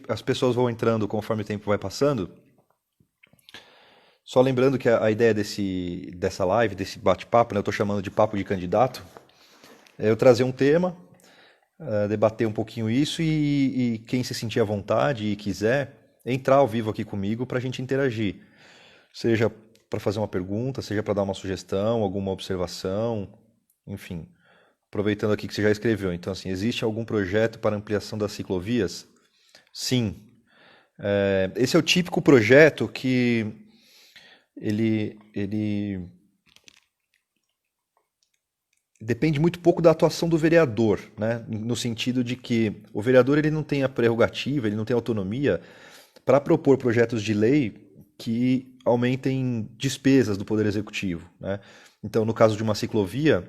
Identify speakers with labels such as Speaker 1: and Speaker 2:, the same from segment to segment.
Speaker 1: as pessoas vão entrando conforme o tempo vai passando. Só lembrando que a ideia dessa live, desse bate-papo, né, eu estou chamando de papo de candidato, é eu trazer um tema, debater um pouquinho isso e quem se sentir à vontade e quiser entrar ao vivo aqui comigo para a gente interagir. Seja para fazer uma pergunta, seja para dar uma sugestão, alguma observação, enfim. Aproveitando aqui que você já escreveu. Então, assim, existe algum projeto para ampliação das ciclovias? Sim. Esse é o típico projeto que ele depende muito pouco da atuação do vereador, né? No sentido de que o vereador ele não tem a prerrogativa, ele não tem autonomia para propor projetos de lei que aumentem despesas do Poder Executivo, né? Então, no caso de uma ciclovia,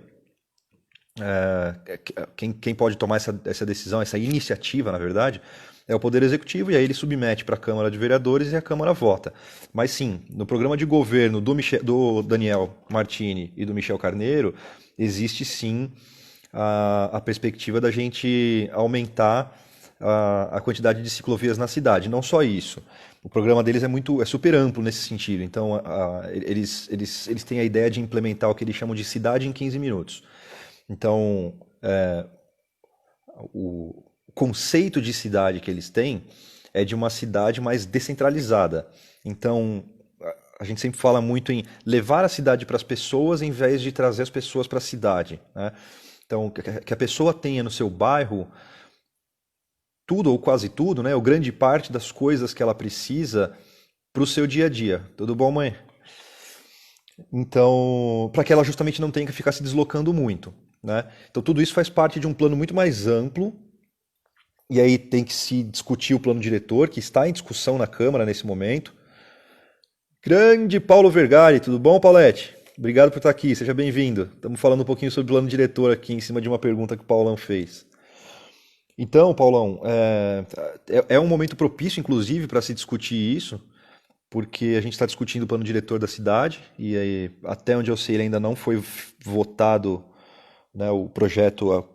Speaker 1: quem pode tomar essa decisão, essa iniciativa, na verdade, é o Poder Executivo, e aí ele submete para a Câmara de Vereadores e a Câmara vota. Mas sim, no programa de governo do Daniel Martini e do Michel Carneiro, existe sim a perspectiva da gente aumentar a quantidade de ciclovias na cidade. Não só isso. O programa deles é super amplo nesse sentido. Então, eles têm a ideia de implementar o que eles chamam de cidade em 15 minutos. Então, o conceito de cidade que eles têm é de uma cidade mais descentralizada. Então, a gente sempre fala muito em levar a cidade para as pessoas em vez de trazer as pessoas para a cidade, né? Então, que a pessoa tenha no seu bairro tudo ou quase tudo, né? Ou grande parte das coisas que ela precisa para o seu dia a dia. Tudo bom, mãe? Então, para que ela justamente não tenha que ficar se deslocando muito, né? Então, tudo isso faz parte de um plano muito mais amplo, e aí tem que se discutir o plano diretor, que está em discussão na Câmara nesse momento. Grande Paulo Vergari, tudo bom, Paulette? Obrigado por estar aqui, seja bem-vindo. Estamos falando um pouquinho sobre o plano diretor aqui, em cima de uma pergunta que o Paulão fez. Então, Paulão, é um momento propício, inclusive, para se discutir isso, porque a gente está discutindo o plano diretor da cidade, e aí, até onde eu sei, ele ainda não foi votado, né, o projeto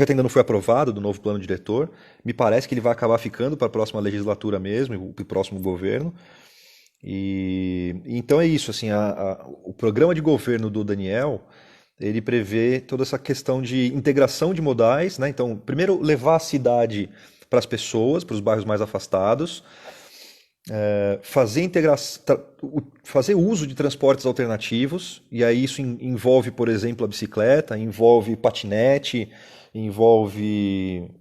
Speaker 1: ainda não foi aprovado do novo plano diretor. Me parece que ele vai acabar ficando para a próxima legislatura mesmo, e o próximo governo. Então é isso, assim, o programa de governo do Daniel, ele prevê toda essa questão de integração de modais, né? Então, primeiro levar a cidade para as pessoas, para os bairros mais afastados, fazer uso de transportes alternativos, e aí isso envolve, por exemplo, a bicicleta, envolve patinete, envolve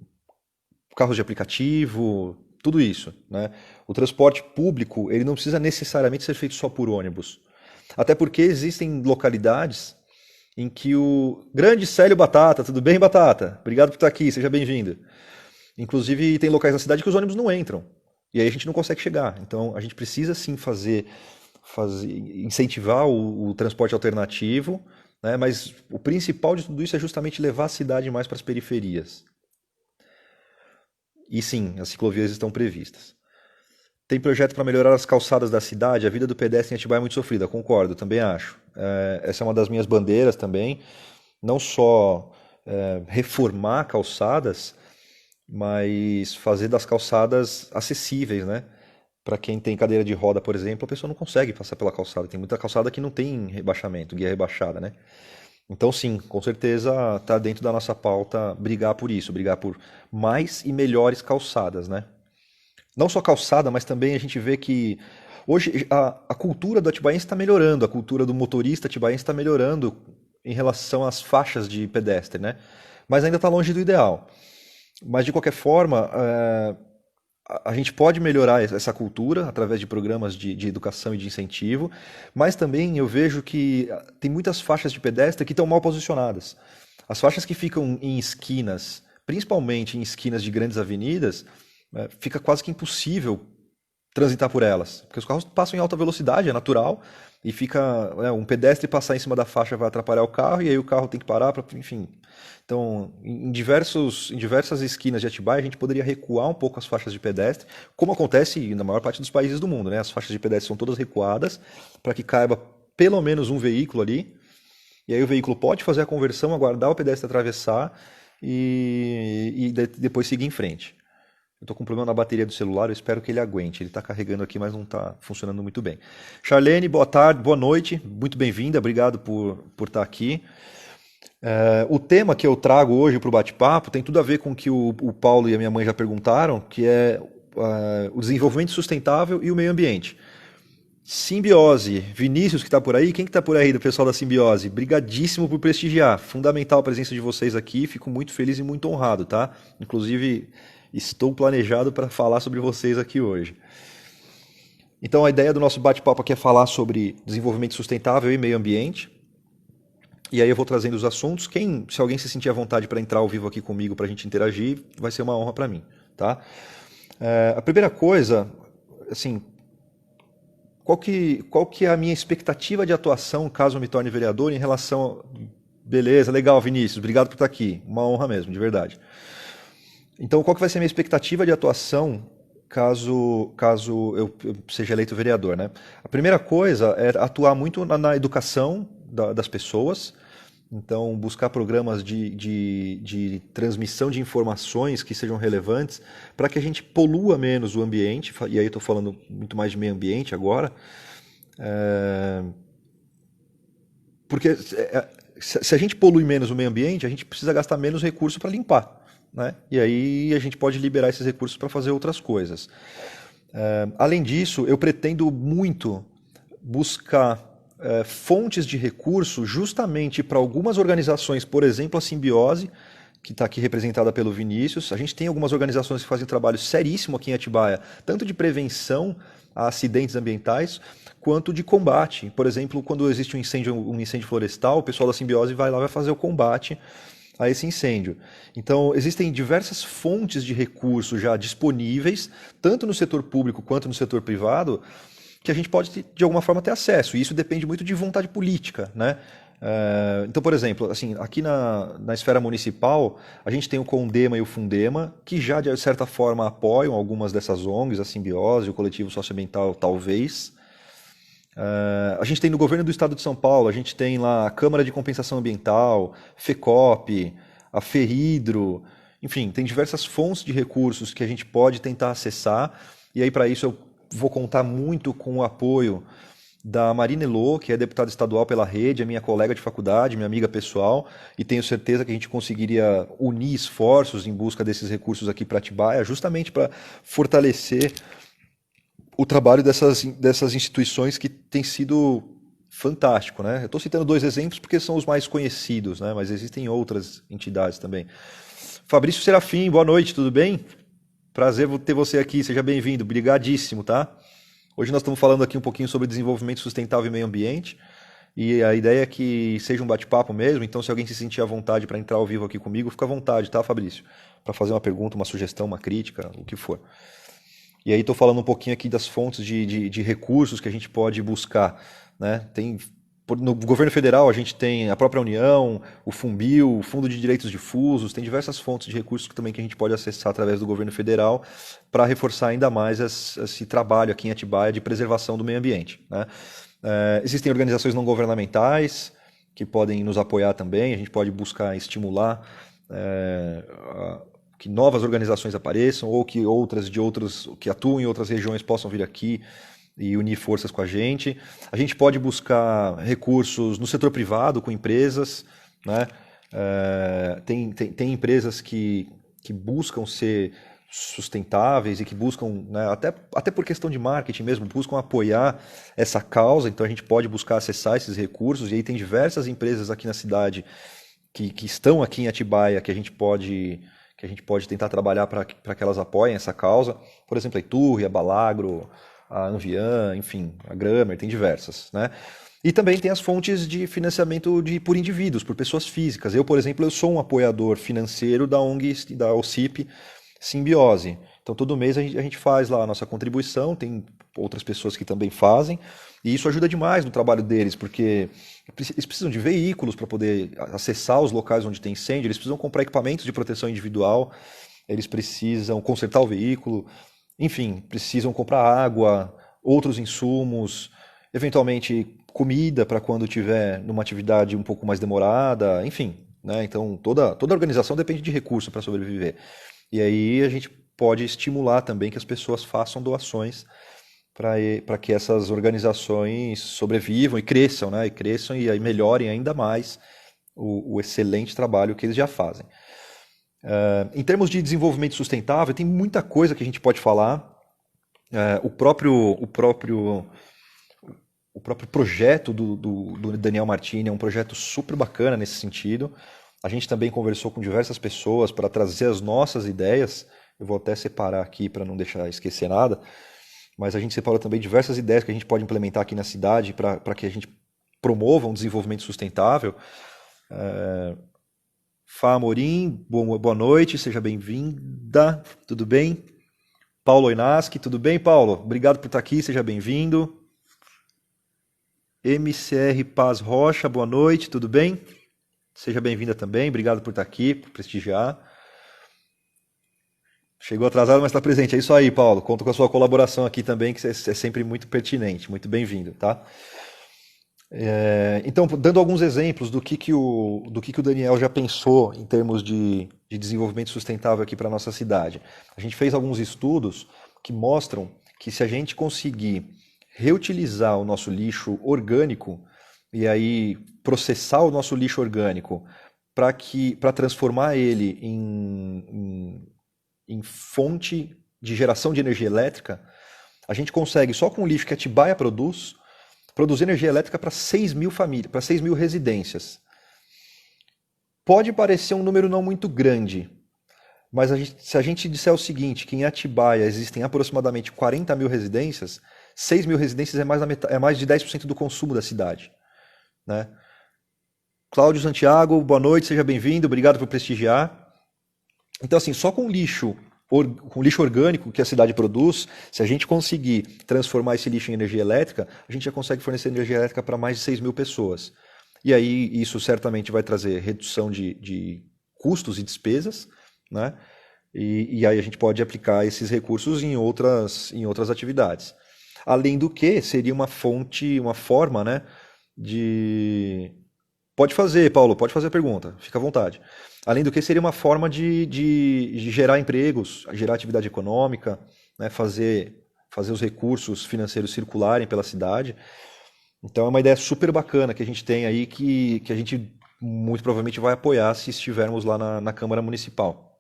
Speaker 1: carros de aplicativo, tudo isso, né? O transporte público, ele não precisa necessariamente ser feito só por ônibus. Até porque existem localidades em que o grande Célio Batata, tudo bem, Batata? Obrigado por estar aqui, seja bem-vindo. Inclusive, tem locais na cidade que os ônibus não entram. E aí a gente não consegue chegar. Então, a gente precisa sim incentivar o transporte alternativo, né? Mas o principal de tudo isso é justamente levar a cidade mais para as periferias. E sim, as ciclovias estão previstas. Tem projeto para melhorar as calçadas da cidade? A vida do pedestre em Atibaia é muito sofrida, concordo, também acho. Essa é uma das minhas bandeiras também. Não só reformar calçadas, mas fazer das calçadas acessíveis, né? Para quem tem cadeira de roda, por exemplo, a pessoa não consegue passar pela calçada. Tem muita calçada que não tem rebaixamento, guia rebaixada, né? Então, sim, com certeza está dentro da nossa pauta brigar por isso, brigar por mais e melhores calçadas, né? Não só calçada, mas também a gente vê que hoje a cultura do atibaense está melhorando, a cultura do motorista atibaense está melhorando em relação às faixas de pedestre, né? Mas ainda está longe do ideal. Mas de qualquer forma, a gente pode melhorar essa cultura através de programas de educação e de incentivo, mas também eu vejo que tem muitas faixas de pedestre que estão mal posicionadas. As faixas que ficam em esquinas, principalmente em esquinas de grandes avenidas, fica quase que impossível transitar por elas, porque os carros passam em alta velocidade, é natural, e fica, um pedestre passar em cima da faixa vai atrapalhar o carro, e aí o carro tem que parar, enfim. Então, em diversas esquinas de Atibaia, a gente poderia recuar um pouco as faixas de pedestre, como acontece na maior parte dos países do mundo, né? As faixas de pedestre são todas recuadas, para que caiba pelo menos um veículo ali, e aí o veículo pode fazer a conversão, aguardar o pedestre atravessar, e depois seguir em frente. Eu estou com um problema na bateria do celular, eu espero que ele aguente. Ele está carregando aqui, mas não está funcionando muito bem. Charlene, boa tarde, boa noite, muito bem-vinda, obrigado por estar aqui. O tema que eu trago hoje para o bate-papo tem tudo a ver com o que o Paulo e a minha mãe já perguntaram, que é o desenvolvimento sustentável e o meio ambiente. Simbiose, Vinícius que está por aí, quem que está por aí do pessoal da Simbiose? Brigadíssimo por prestigiar, fundamental a presença de vocês aqui, fico muito feliz e muito honrado, tá? Inclusive, estou planejado para falar sobre vocês aqui hoje. Então, a ideia do nosso bate-papo aqui é falar sobre desenvolvimento sustentável e meio ambiente. E aí eu vou trazendo os assuntos. Se alguém se sentir à vontade para entrar ao vivo aqui comigo para a gente interagir, vai ser uma honra para mim, tá? A primeira coisa, assim, qual que é a minha expectativa de atuação caso eu me torne vereador em relação... Beleza, legal, Vinícius, obrigado por estar aqui. Uma honra mesmo, de verdade. Então, qual que vai ser a minha expectativa de atuação caso eu seja eleito vereador, né? A primeira coisa é atuar muito na educação das pessoas, então buscar programas de transmissão de informações que sejam relevantes para que a gente polua menos o ambiente, e aí eu estou falando muito mais de meio ambiente agora, porque se a gente polui menos o meio ambiente, a gente precisa gastar menos recurso para limpar, né? E aí a gente pode liberar esses recursos para fazer outras coisas. Além disso, eu pretendo muito buscar fontes de recurso justamente para algumas organizações, por exemplo, a Simbiose, que está aqui representada pelo Vinícius. A gente tem algumas organizações que fazem um trabalho seríssimo aqui em Atibaia, tanto de prevenção a acidentes ambientais, quanto de combate. Por exemplo, quando existe um incêndio florestal, o pessoal da Simbiose vai lá e vai fazer o combate a esse incêndio. Então, existem diversas fontes de recursos já disponíveis, tanto no setor público quanto no setor privado, que a gente pode, de alguma forma, ter acesso. E isso depende muito de vontade política, né? Então, por exemplo, assim, aqui na esfera municipal, a gente tem o Condema e o Fundema, que já, de certa forma, apoiam algumas dessas ONGs, a Simbiose, o Coletivo Socioambiental, talvez. A gente tem no governo do estado de São Paulo, a gente tem lá a Câmara de Compensação Ambiental, FECOP, a FEHIDRO, enfim, tem diversas fontes de recursos que a gente pode tentar acessar, e aí para isso eu vou contar muito com o apoio da Marina Elô, que é deputada estadual pela Rede, é minha colega de faculdade, minha amiga pessoal, e tenho certeza que a gente conseguiria unir esforços em busca desses recursos aqui para Atibaia, justamente para fortalecer o trabalho dessas instituições que tem sido fantástico, né? Eu estou citando dois exemplos porque são os mais conhecidos, né? Mas existem outras entidades também. Fabrício Serafim, boa noite, tudo bem? Prazer ter você aqui, seja bem-vindo, brigadíssimo, tá? Hoje nós estamos falando aqui um pouquinho sobre desenvolvimento sustentável e meio ambiente, e a ideia é que seja um bate-papo mesmo, então se alguém se sentir à vontade para entrar ao vivo aqui comigo, fica à vontade, tá, Fabrício? Para fazer uma pergunta, uma sugestão, uma crítica, o que for. E aí estou falando um pouquinho aqui das fontes de recursos que a gente pode buscar, né? No governo federal a gente tem a própria União, o Funbil, o Fundo de Direitos Difusos, tem diversas fontes de recursos também que a gente pode acessar através do governo federal para reforçar ainda mais esse trabalho aqui em Atibaia de preservação do meio ambiente, né? Existem organizações não governamentais que podem nos apoiar também, a gente pode buscar estimular que novas organizações apareçam ou que outras que atuam em outras regiões possam vir aqui e unir forças com a gente. A gente pode buscar recursos no setor privado, com empresas, né? Tem empresas que buscam ser sustentáveis e que buscam, né, até por questão de marketing mesmo, buscam apoiar essa causa, então a gente pode buscar acessar esses recursos, e aí tem diversas empresas aqui na cidade que estão aqui em Atibaia que a gente pode tentar trabalhar para que elas apoiem essa causa. Por exemplo, a Iturri, a Balagro, a Anvian, enfim, a Gramer, tem diversas, né? E também tem as fontes de financiamento por indivíduos, por pessoas físicas. Eu, por exemplo, eu sou um apoiador financeiro da ONG, da OCIP Simbiose. Então, todo mês a gente faz lá a nossa contribuição, tem outras pessoas que também fazem, e isso ajuda demais no trabalho deles, porque eles precisam de veículos para poder acessar os locais onde tem incêndio, eles precisam comprar equipamentos de proteção individual, eles precisam consertar o veículo, enfim, precisam comprar água, outros insumos, eventualmente comida para quando tiver numa atividade um pouco mais demorada, enfim, né? Então toda organização depende de recurso para sobreviver. E aí a gente pode estimular também que as pessoas façam doações para que essas organizações sobrevivam e cresçam, né? E cresçam e aí melhorem ainda mais o excelente trabalho que eles já fazem. Em termos de desenvolvimento sustentável, tem muita coisa que a gente pode falar. O próprio projeto do Daniel Martini é um projeto super bacana nesse sentido. A gente também conversou com diversas pessoas para trazer as nossas ideias. Eu vou até separar aqui para não deixar esquecer nada. Mas a gente separou também diversas ideias que a gente pode implementar aqui na cidade para que a gente promova um desenvolvimento sustentável. Fá Amorim, boa noite, seja bem-vinda, tudo bem? Paulo Oinaski, tudo bem, Paulo? Obrigado por estar aqui, seja bem-vindo. MCR Paz Rocha, boa noite, tudo bem? Seja bem-vinda também, obrigado por estar aqui, por prestigiar. Chegou atrasado, mas está presente. É isso aí, Paulo. Conto com a sua colaboração aqui também, que é sempre muito pertinente. Muito bem-vindo, tá? Então, dando alguns exemplos do que o Daniel já pensou em termos de desenvolvimento sustentável aqui para a nossa cidade. A gente fez alguns estudos que mostram que se a gente conseguir reutilizar o nosso lixo orgânico e aí processar o nosso lixo orgânico para transformar ele em fonte de geração de energia elétrica, a gente consegue, só com o lixo que a Atibaia produzir energia elétrica para 6 mil famílias, para 6 mil residências. Pode parecer um número não muito grande, mas se a gente disser o seguinte, que em Atibaia existem aproximadamente 40 mil residências, 6 mil residências é mais de 10% do consumo da cidade. Né? Cláudio Santiago, boa noite, seja bem-vindo, obrigado por prestigiar. Então, assim, só com lixo orgânico que a cidade produz, se a gente conseguir transformar esse lixo em energia elétrica, a gente já consegue fornecer energia elétrica para mais de 6 mil pessoas. E aí isso certamente vai trazer redução de custos e despesas, né? E aí a gente pode aplicar esses recursos em outras atividades. Além do que, seria uma forma, né, de... Pode fazer, Paulo, pode fazer a pergunta, fica à vontade. Além do que, seria uma forma de gerar empregos, gerar atividade econômica, né, fazer os recursos financeiros circularem pela cidade. Então é uma ideia super bacana que a gente tem aí, que a gente muito provavelmente vai apoiar se estivermos lá na Câmara Municipal.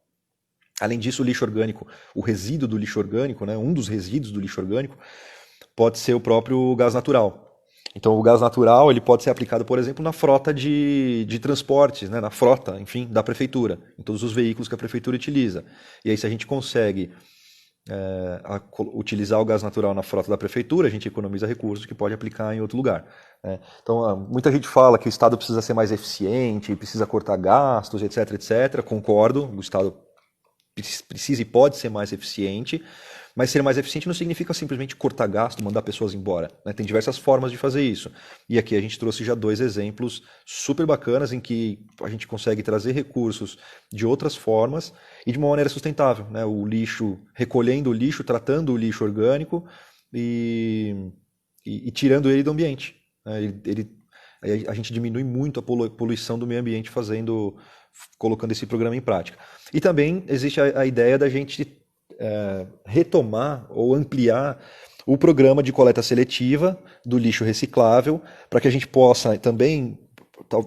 Speaker 1: Além disso, o lixo orgânico, o resíduo do lixo orgânico, né, um dos resíduos do lixo orgânico, pode ser o próprio gás natural. Então, o gás natural ele pode ser aplicado, por exemplo, na frota de transportes, né? Na frota, enfim, da prefeitura, em todos os veículos que a prefeitura utiliza. E aí, se a gente consegue utilizar o gás natural na frota da prefeitura, a gente economiza recursos que pode aplicar em outro lugar. Né? Então, muita gente fala que o Estado precisa ser mais eficiente, precisa cortar gastos, etc, etc. Concordo, o Estado precisa e pode ser mais eficiente, mas ser mais eficiente não significa simplesmente cortar gasto, mandar pessoas embora. Né? Tem diversas formas de fazer isso. E aqui a gente trouxe já 2 exemplos super bacanas em que a gente consegue trazer recursos de outras formas e de uma maneira sustentável. Né? O lixo, recolhendo o lixo, tratando o lixo orgânico e tirando ele do ambiente. Né? A gente diminui muito a poluição do meio ambiente colocando esse programa em prática. E também existe a ideia da gente retomar ou ampliar o programa de coleta seletiva do lixo reciclável, para que a gente possa também,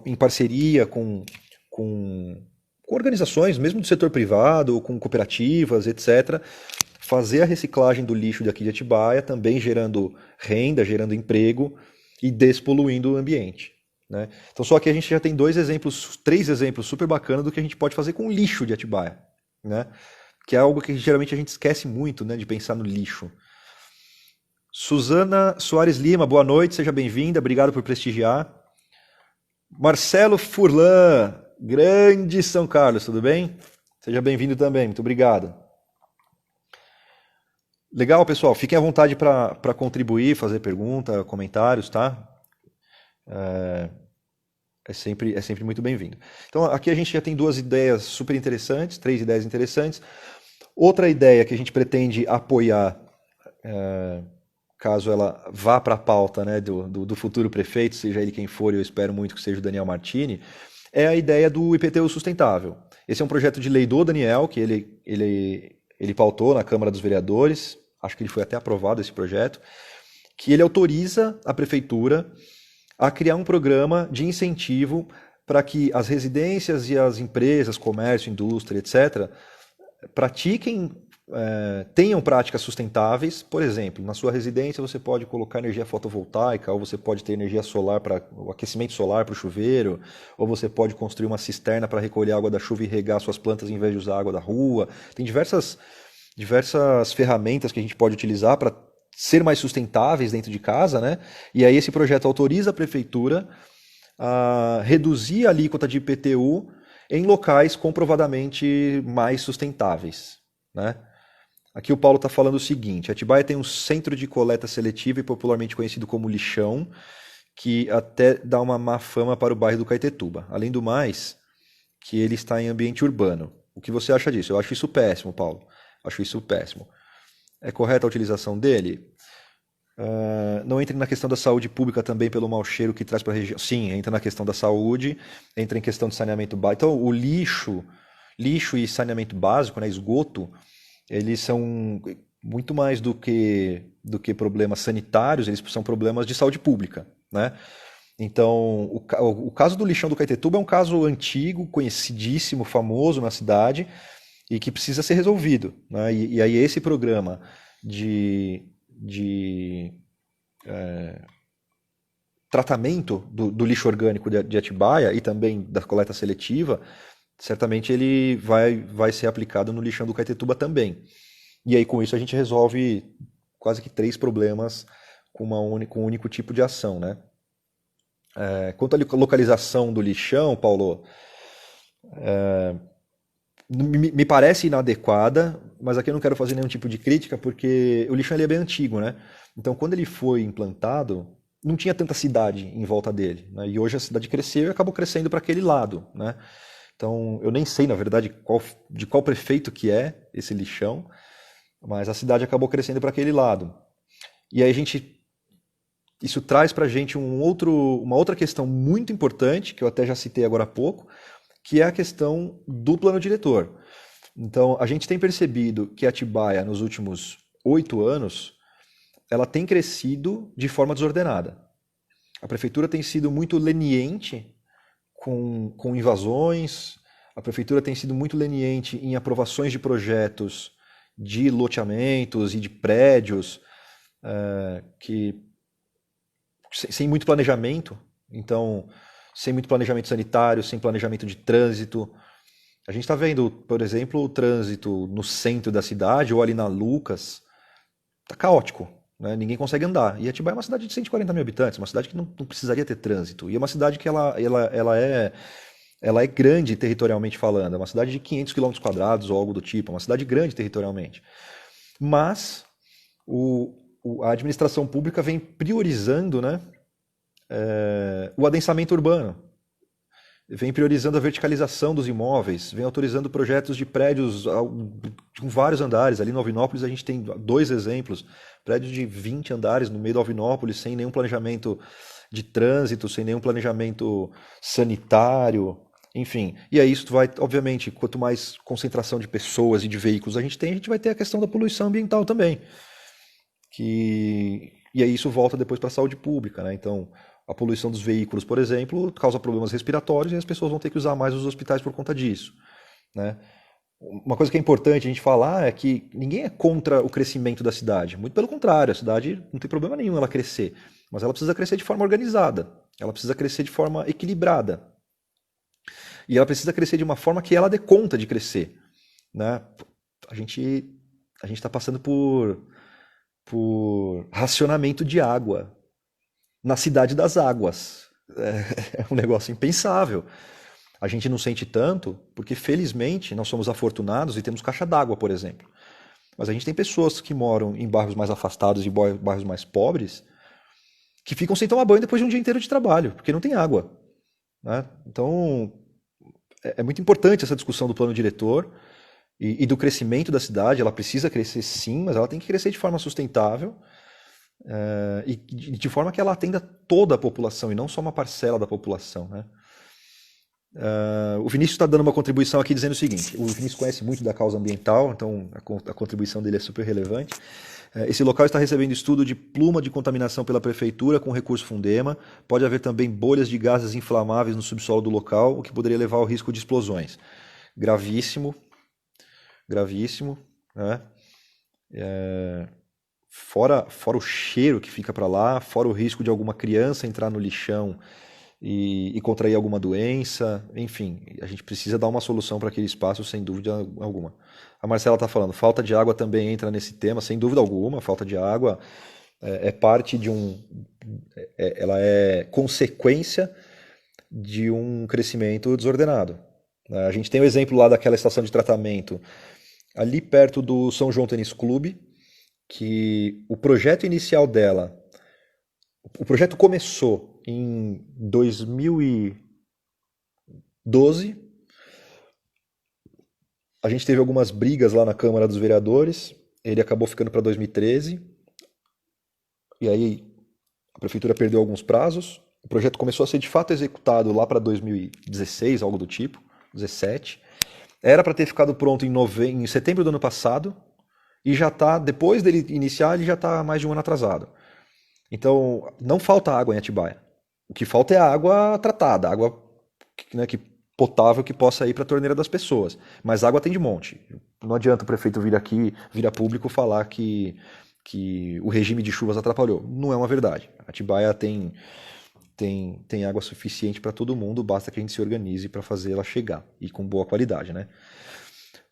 Speaker 1: em parceria com organizações, mesmo do setor privado, com cooperativas, etc., fazer a reciclagem do lixo daqui de Atibaia, também gerando renda, gerando emprego e despoluindo o ambiente. Né? Então, só que a gente já tem 3 exemplos super bacanas do que a gente pode fazer com o lixo de Atibaia. Né? Que é algo que geralmente a gente esquece muito, né, de pensar no lixo. Suzana Soares Lima, boa noite, seja bem-vinda, obrigado por prestigiar. Marcelo Furlan, grande São Carlos, tudo bem? Seja bem-vindo também, muito obrigado. Legal, pessoal, fiquem à vontade para contribuir, fazer pergunta, comentários, tá? É sempre muito bem-vindo. Então, aqui a gente já tem 2 ideias super interessantes, 3 ideias interessantes. Outra ideia que a gente pretende apoiar, caso ela vá para a pauta, né, do futuro prefeito, seja ele quem for, eu espero muito que seja o Daniel Martini, é a ideia do IPTU sustentável. Esse é um projeto de lei do Daniel, que ele ele pautou na Câmara dos Vereadores, acho que ele foi até aprovado esse projeto, que ele autoriza a prefeitura a criar um programa de incentivo para que as residências e as empresas, comércio, indústria, etc., pratiquem, tenham práticas sustentáveis. Por exemplo, na sua residência você pode colocar energia fotovoltaica, ou você pode ter energia solar para o aquecimento solar para o chuveiro, ou você pode construir uma cisterna para recolher água da chuva e regar suas plantas em vez de usar água da rua. Tem diversas ferramentas que a gente pode utilizar para ser mais sustentáveis dentro de casa, né? E aí esse projeto autoriza a prefeitura a reduzir a alíquota de IPTU em locais comprovadamente mais sustentáveis, né? Aqui o Paulo está falando o seguinte: Atibaia tem um centro de coleta seletiva e popularmente conhecido como lixão, que até dá uma má fama para o bairro do Caetetuba. Além do mais, que ele está em ambiente urbano. O que você acha disso? Eu acho isso péssimo, Paulo. Acho isso péssimo. É correta a utilização dele? Não entra na questão da saúde pública também pelo mau cheiro que traz para a região. Sim, entra na questão da saúde, entra em questão de saneamento básico. Então, o lixo e saneamento básico, né, esgoto, eles são muito mais do que problemas sanitários, eles são problemas de saúde pública, né? Então, o caso do lixão do Caetetuba é um caso antigo, conhecidíssimo, famoso na cidade e que precisa ser resolvido, né? E aí esse programa de tratamento do lixo orgânico de Atibaia e também da coleta seletiva, certamente ele vai ser aplicado no lixão do Caetetuba também. E aí com isso a gente resolve quase que 3 problemas com um único tipo de ação, né? Quanto à localização do lixão, Paulo, me parece inadequada, mas aqui eu não quero fazer nenhum tipo de crítica, porque o lixão ele é bem antigo, né? Então, quando ele foi implantado, não tinha tanta cidade em volta dele, né? E hoje a cidade cresceu e acabou crescendo para aquele lado, né? Então, eu nem sei, na verdade, de qual prefeito que é esse lixão, mas a cidade acabou crescendo para aquele lado. E aí isso traz para a gente uma outra questão muito importante, que eu até já citei agora há pouco, que é a questão do plano diretor. Então, a gente tem percebido que Atibaia, nos últimos 8 anos, ela tem crescido de forma desordenada. A prefeitura tem sido muito leniente com invasões, a prefeitura tem sido muito leniente em aprovações de projetos de loteamentos e de prédios que sem muito planejamento. Então, sem muito planejamento sanitário, sem planejamento de trânsito. A gente está vendo, por exemplo, o trânsito no centro da cidade ou ali na Lucas, está caótico, né? Ninguém consegue andar. E Atibaia é uma cidade de 140 mil habitantes, uma cidade que não precisaria ter trânsito. E é uma cidade que ela é grande territorialmente falando, é uma cidade de 500 quilômetros quadrados ou algo do tipo, é uma cidade grande territorialmente. Mas a administração pública vem priorizando, né, o adensamento urbano, vem priorizando a verticalização dos imóveis, vem autorizando projetos de prédios com vários andares. Ali no Alvinópolis a gente tem 2 exemplos, prédios de 20 andares no meio do Alvinópolis, sem nenhum planejamento de trânsito, sem nenhum planejamento sanitário, enfim. E aí isso vai, obviamente, quanto mais concentração de pessoas e de veículos a gente vai ter a questão da poluição ambiental também. E aí isso volta depois para a saúde pública, né? Então, a poluição dos veículos, por exemplo, causa problemas respiratórios e as pessoas vão ter que usar mais os hospitais por conta disso, né? Uma coisa que é importante a gente falar é que ninguém é contra o crescimento da cidade. Muito pelo contrário, a cidade não tem problema nenhum ela crescer. Mas ela precisa crescer de forma organizada. Ela precisa crescer de forma equilibrada. E ela precisa crescer de uma forma que ela dê conta de crescer, né? A gente está passando por racionamento de água na cidade das águas. É um negócio impensável. A gente não sente tanto porque, felizmente, nós somos afortunados e temos caixa d'água, por exemplo. Mas a gente tem pessoas que moram em bairros mais afastados e bairros mais pobres que ficam sem tomar banho depois de um dia inteiro de trabalho, porque não tem água, né? Então, é muito importante essa discussão do plano diretor e do crescimento da cidade. Ela precisa crescer sim, mas ela tem que crescer de forma sustentável, e de forma que ela atenda toda a população e não só uma parcela da população, né? O Vinícius está dando uma contribuição aqui dizendo o seguinte: o Vinícius conhece muito da causa ambiental, então a contribuição dele é super relevante. Esse local está recebendo estudo de pluma de contaminação pela prefeitura com recurso Fundema. Pode haver também bolhas de gases inflamáveis no subsolo do local, o que poderia levar ao risco de explosões. Gravíssimo, gravíssimo, né? Fora o cheiro que fica para lá, fora o risco de alguma criança entrar no lixão e contrair alguma doença, enfim, a gente precisa dar uma solução para aquele espaço, sem dúvida alguma. A Marcela está falando, falta de água também entra nesse tema, sem dúvida alguma, falta de água é parte de ela é consequência de um crescimento desordenado. A gente tem o exemplo lá daquela estação de tratamento ali perto do São João Tênis Clube, que o projeto inicial dela, o projeto começou em 2012. A gente teve algumas brigas lá na Câmara dos Vereadores, ele acabou ficando para 2013, e aí a prefeitura perdeu alguns prazos. O projeto começou a ser de fato executado lá para 2016, algo do tipo, 17. Era para ter ficado pronto em setembro do ano passado, e já está, depois dele iniciar, ele já está mais de um ano atrasado. Então, não falta água em Atibaia. O que falta é a água tratada, água, né, potável, que possa ir para a torneira das pessoas. Mas água tem de monte. Não adianta o prefeito vir aqui, vir a público falar que o regime de chuvas atrapalhou. Não é uma verdade. Atibaia tem água suficiente para todo mundo, basta que a gente se organize para fazer ela chegar, e com boa qualidade, né?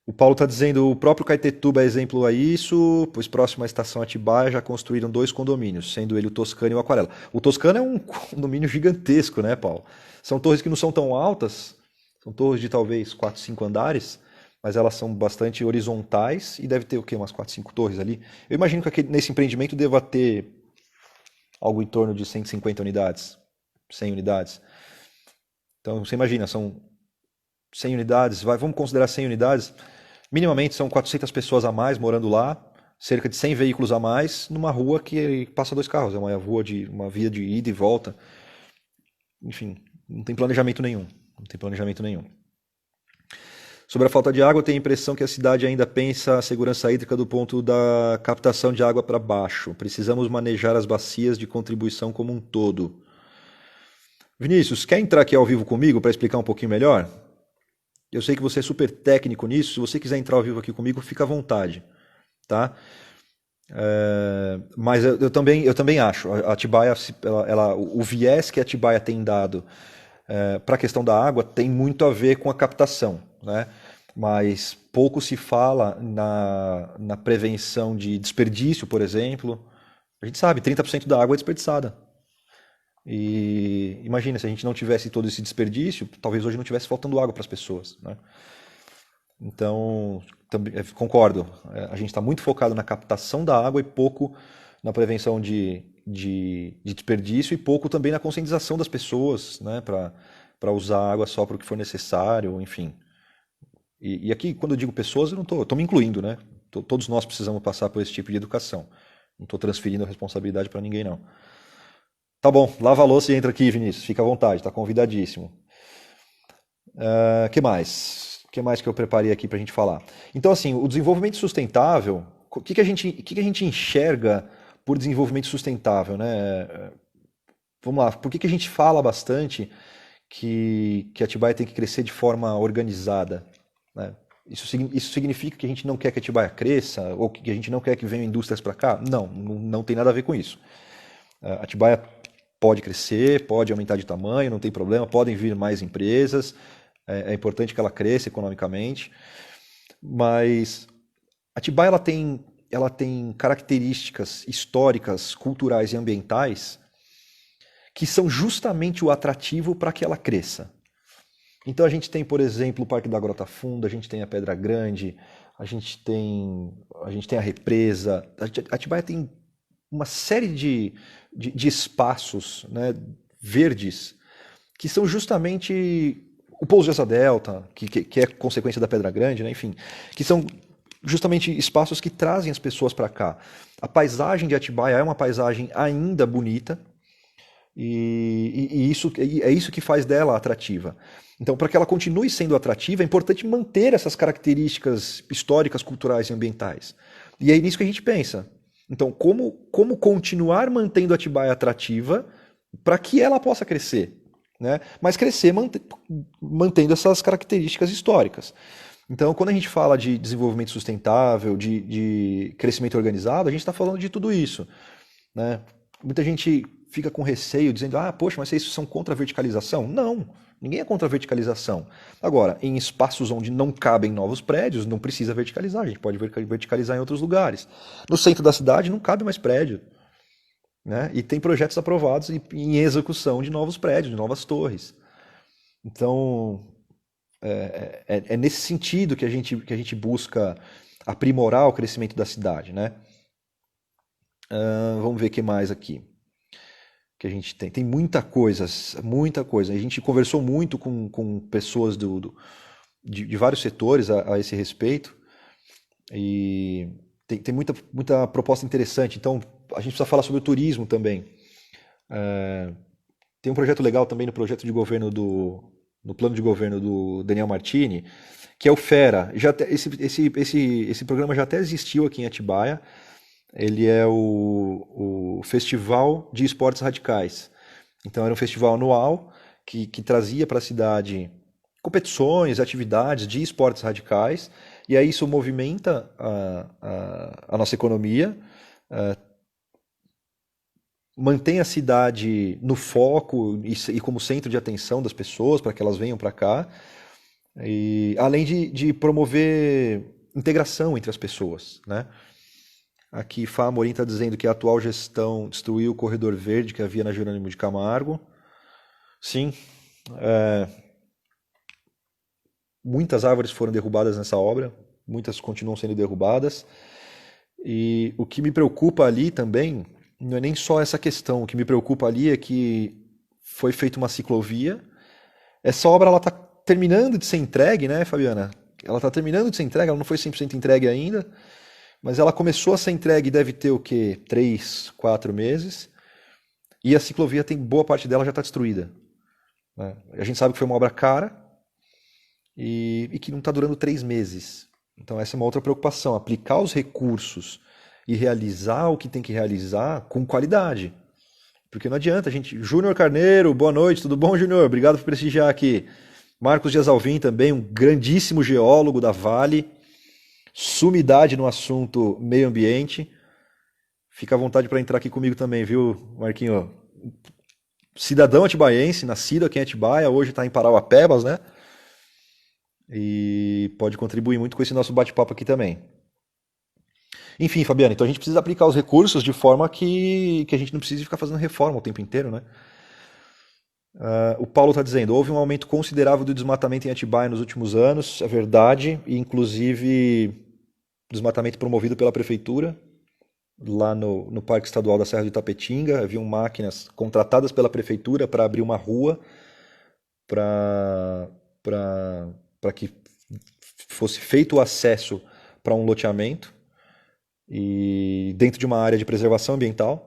Speaker 1: O Paulo está dizendo, o próprio Caetetuba é exemplo a isso, pois próximo à estação Atibaia já construíram 2 condomínios, sendo ele o Toscano e o Aquarela. O Toscano é um condomínio gigantesco, né, Paulo? São torres que não são tão altas, são torres de talvez 4, 5 andares, mas elas são bastante horizontais e deve ter o quê? Umas 4, 5 torres ali. Eu imagino que nesse empreendimento deva ter algo em torno de 150 unidades, 100 unidades. Então você imagina, são 100 unidades, vamos considerar 100 unidades, minimamente são 400 pessoas a mais morando lá, cerca de 100 veículos a mais, numa rua que passa 2 carros, é uma via de ida e volta. Enfim, não tem planejamento nenhum. Não tem planejamento nenhum. Sobre a falta de água, eu tenho a impressão que a cidade ainda pensa a segurança hídrica do ponto da captação de água para baixo. Precisamos manejar as bacias de contribuição como um todo. Vinícius, quer entrar aqui ao vivo comigo para explicar um pouquinho melhor? Eu sei que você é super técnico nisso. Se você quiser entrar ao vivo aqui comigo, fica à vontade, tá? Mas eu também acho. A Atibaia, o viés que a Atibaia tem dado para a questão da água tem muito a ver com a captação, né? Mas pouco se fala na prevenção de desperdício, por exemplo. A gente sabe, 30% da água é desperdiçada. E imagina, se a gente não tivesse todo esse desperdício, talvez hoje não tivesse faltando água para as pessoas, né? Então, concordo. A gente está muito focado na captação da água e pouco na prevenção de desperdício, e pouco também na conscientização das pessoas, né, para usar a água só para o que for necessário, enfim. E aqui, quando eu digo pessoas, eu não estou me incluindo, né? Todos nós precisamos passar por esse tipo de educação. Não estou transferindo a responsabilidade para ninguém, não. Tá bom, lava a louça e entra aqui, Vinícius. Fica à vontade, está convidadíssimo. Que mais? O que mais que eu preparei aqui para a gente falar? Então, assim, o desenvolvimento sustentável, o que a gente enxerga por desenvolvimento sustentável, né? Vamos lá, por que a gente fala bastante que Atibaia tem que crescer de forma organizada, né? Isso significa que a gente não quer que Atibaia cresça, ou que a gente não quer que venham indústrias para cá? Não tem nada a ver com isso. Atibaia pode crescer, pode aumentar de tamanho, não tem problema, podem vir mais empresas, é importante que ela cresça economicamente, mas Atibaia ela tem características históricas, culturais e ambientais que são justamente o atrativo para que ela cresça. Então a gente tem, por exemplo, o Parque da Grota Funda, a gente tem a Pedra Grande, a gente tem a represa. Atibaia tem uma série de espaços, né, verdes, que são justamente o Pouso de Asa Delta, que é consequência da Pedra Grande, né, enfim, que são justamente espaços que trazem as pessoas para cá. A paisagem de Atibaia é uma paisagem ainda bonita, É isso que faz dela atrativa. Então, para que ela continue sendo atrativa, é importante manter essas características históricas, culturais e ambientais. E é nisso que a gente pensa. Então, como continuar mantendo a Atibaia atrativa para que ela possa crescer, né? Mas crescer mantendo essas características históricas. Então, quando a gente fala de desenvolvimento sustentável, de crescimento organizado, a gente está falando de tudo isso, né? Muita gente fica com receio, dizendo, poxa, mas vocês são contra a verticalização? Não, ninguém é contra a verticalização. Agora, em espaços onde não cabem novos prédios, não precisa verticalizar, a gente pode verticalizar em outros lugares. No centro da cidade não cabe mais prédio, né? E tem projetos aprovados em execução de novos prédios, de novas torres. Então, é nesse sentido que a gente busca aprimorar o crescimento da cidade, né? Vamos ver o que mais aqui que a gente tem. Tem muita coisa, muita coisa. A gente conversou muito com pessoas de vários setores a esse respeito e tem muita proposta interessante. Então, a gente precisa falar sobre o turismo também. Tem um projeto legal também no projeto de governo no plano de governo do Daniel Martini, que é o FERA. Esse programa já até existiu aqui em Atibaia. Ele é o Festival de Esportes Radicais. Então era um festival anual que trazia para a cidade competições, atividades de esportes radicais, e aí isso movimenta a nossa economia, mantém a cidade no foco e como centro de atenção das pessoas, para que elas venham para cá, e além de promover integração entre as pessoas, né? Aqui, Fá Amorim está dizendo que a atual gestão destruiu o corredor verde que havia na Jerônimo de Camargo. Sim, muitas árvores foram derrubadas nessa obra, muitas continuam sendo derrubadas. E o que me preocupa ali também não é nem só essa questão. O que me preocupa ali é que foi feita uma ciclovia. Essa obra está terminando de ser entregue, né, Fabiana? Ela está terminando de ser entregue, ela não foi 100% entregue ainda. Mas ela começou a ser entregue, deve ter o quê? 3, 4 meses. E a ciclovia boa parte dela já está destruída, né? A gente sabe que foi uma obra cara e que não está durando 3 meses. Então essa é uma outra preocupação, aplicar os recursos e realizar o que tem que realizar com qualidade. Porque não adianta, gente. Júnior Carneiro, boa noite, tudo bom, Júnior? Obrigado por prestigiar aqui. Marcos Dias Alvim também, um grandíssimo geólogo da Vale. Sumidade no assunto meio ambiente. Fica à vontade para entrar aqui comigo também, viu, Marquinho? Cidadão atibaiense, nascido aqui em Atibaia, hoje está em Parauapebas, né? E pode contribuir muito com esse nosso bate-papo aqui também. Enfim, Fabiano, então a gente precisa aplicar os recursos de forma que a gente não precise ficar fazendo reforma o tempo inteiro, né? O Paulo está dizendo, houve um aumento considerável do desmatamento em Atibaia nos últimos anos, é verdade, e inclusive desmatamento promovido pela prefeitura, lá no Parque Estadual da Serra do Itapetinga, haviam máquinas contratadas pela prefeitura para abrir uma rua para que fosse feito o acesso para um loteamento e dentro de uma área de preservação ambiental.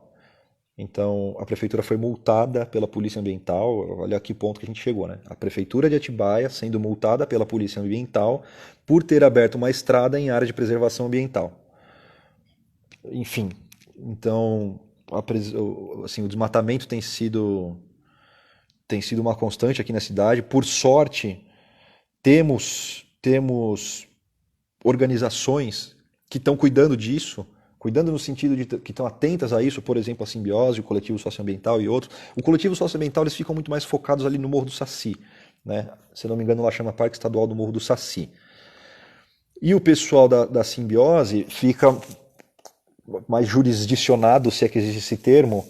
Speaker 1: Então, a prefeitura foi multada pela Polícia Ambiental. Olha a que ponto que a gente chegou, né? A prefeitura de Atibaia sendo multada pela Polícia Ambiental por ter aberto uma estrada em área de preservação ambiental. Enfim, então, assim, o desmatamento tem sido uma constante aqui na cidade. Por sorte, temos organizações que estão cuidando disso, cuidando no sentido de que estão atentas a isso, por exemplo, a Simbiose, o Coletivo Socioambiental e outros. O Coletivo Socioambiental, eles ficam muito mais focados ali no Morro do Saci, né? Se não me engano, lá chama Parque Estadual do Morro do Saci. E o pessoal da Simbiose fica mais jurisdicionado, se é que existe esse termo,